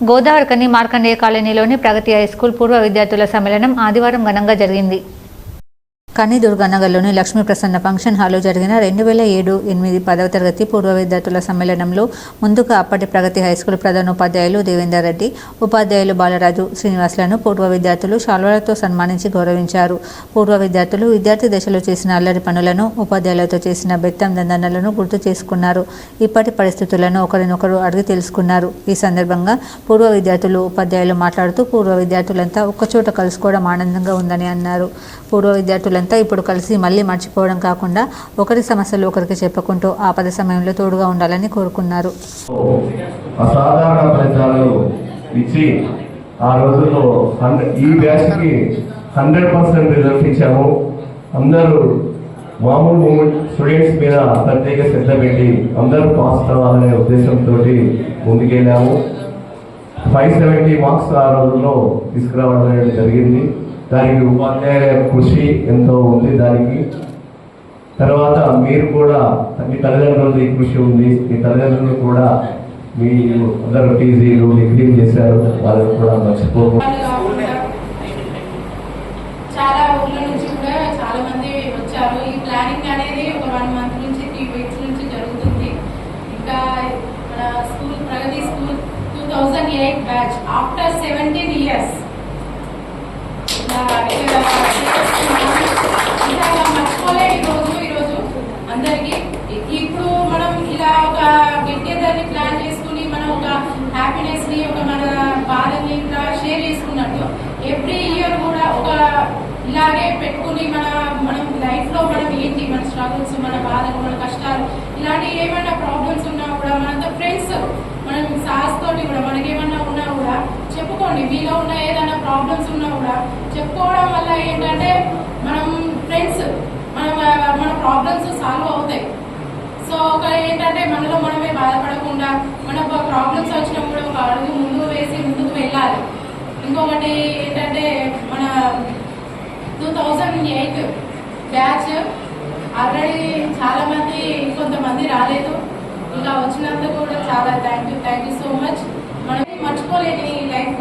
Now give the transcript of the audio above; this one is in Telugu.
గోదావరికని మార్కండేయ కాలనీలోని ప్రగతి హై స్కూల్ పూర్వ విద్యార్థుల సమ్మేళనం ఆదివారం ఘనంగా జరిగింది. కని దుర్గానగర్లోని లక్ష్మీ ప్రసన్న ఫంక్షన్ హాల్లో జరిగిన 2007-8 10వ తరగతి పూర్వ విద్యార్థుల సమ్మేళనంలో ముందుగా అప్పటి ప్రగతి హైస్కూల్ ప్రధానోపాధ్యాయులు దేవేందర్ రెడ్డి, ఉపాధ్యాయులు బాలరాజు, శ్రీనివాసులను పూర్వ విద్యార్థులు శాల్వాలతో సన్మానించి గౌరవించారు. పూర్వ విద్యార్థులు విద్యార్థి దశలో చేసిన అల్లరి పనులను, ఉపాధ్యాయులతో చేసిన బెత్తం దందనలను గుర్తు చేసుకున్నారు. ఇప్పటి పరిస్థితులను ఒకరినొకరు అడిగి తెలుసుకున్నారు. ఈ సందర్భంగా పూర్వ విద్యార్థులు, ఉపాధ్యాయులు మాట్లాడుతూ పూర్వ విద్యార్థులంతా ఒక్కచోట కలుసుకోవడం ఆనందంగా ఉందని అన్నారు. పూర్వ విద్యార్థులంతా ఇప్పుడు కలిసి మళ్ళీ మర్చిపోవడం కాకుండా ఒకరి సమస్యలు ఒకరికి చెప్పుకుంటూ ఆపద సమయంలో తోడుగా ఉండాలని కోరుకున్నారు. అసాధారణ ఫలితాలు ఇచ్చి ఆ రోజుల్లో ఈ బ్యాచ్కి 100% రిజల్ట్ ఇచ్చాము. అందరూ మామూలు స్టూడెంట్స్ మీద ప్రత్యేక శ్రద్ధ పెట్టి అందరూ పాస్ కావాలనే ఉద్దేశంతో ముందుకెళ్ళాము. 570 మార్క్స్ ఆ రోజుల్లో తీసుకురావడం అనేది జరిగింది. దానికి ఉపాధ్యాయుల కృషి ఎంతో ఉంది. దానికి తర్వాత మీరు కూడా మీ తల్లిదండ్రులది కృషి ఉంది. మీ తల్లిదండ్రులు కూడా మీ అందరూ టీజీలు డిగ్రీలు చేశారు. వాళ్ళని కూడా మర్చిపోకుండా చాలా ఊళ్ళ నుంచి కూడా చాలా మంది వచ్చారు. ఈ ప్లానింగ్ అనేది ఒక 1 మంత్ నుంచి 3 వీక్స్ నుంచి జరుగుతుంది. ఇంకా మన స్కూల్ ప్రగతి స్కూల్ 2008 బ్యాచ్ ఆఫ్టర్ 17 ఇయర్స్ మర్చిపోలే ఈరోజు అందరికి. ఇప్పుడు మనం ఇలా ఒక గెట్-టుగెదర్ని ప్లాన్ చేసుకుని మనం ఒక హ్యాపీనెస్ ని, ఒక మన బాధని ఇట్లా షేర్ చేసుకున్నట్టు ఎవ్రీ ఇయర్ కూడా ఒక ఇలాగే పెట్టుకుని మనం లైఫ్ లో మనం ఏంటి, మన స్ట్రగుల్స్, మన బాధలు, మన కష్టాలు, ఇలాంటి ఏమైనా ప్రాబ్లమ్స్ ఉన్నా కూడా మనంతా ఫ్రెండ్స్, మనం సాస్ తోటి కూడా మనకేమన్నా ఉన్నా కూడా చెప్పుకోండి. మీలో ఉన్న ఏదైనా ప్రాబ్లమ్స్ ఉన్నా కూడా చెప్పుకోవడం వల్ల ఏంటంటే మనం ఫ్రెండ్స్, మన ప్రాబ్లమ్స్ సాల్వ్ అవుతాయి. సో ఒక ఏంటంటే మనలో మనమే బాధపడకుండా మన ప్రాబ్లమ్స్ వచ్చినప్పుడు ఒక అడుగు ముందుకు వేసి ముందుకు వెళ్ళాలి. ఇంకొకటి ఏంటంటే మన 2008 బ్యాచ్ ఆల్రెడీ చాలా మంది, కొంతమంది రాలేదు. ఇంకా వచ్చినందుకు కూడా చాలా థ్యాంక్ యూ సో మచ్. మనం మర్చిపోలేని లైఫ్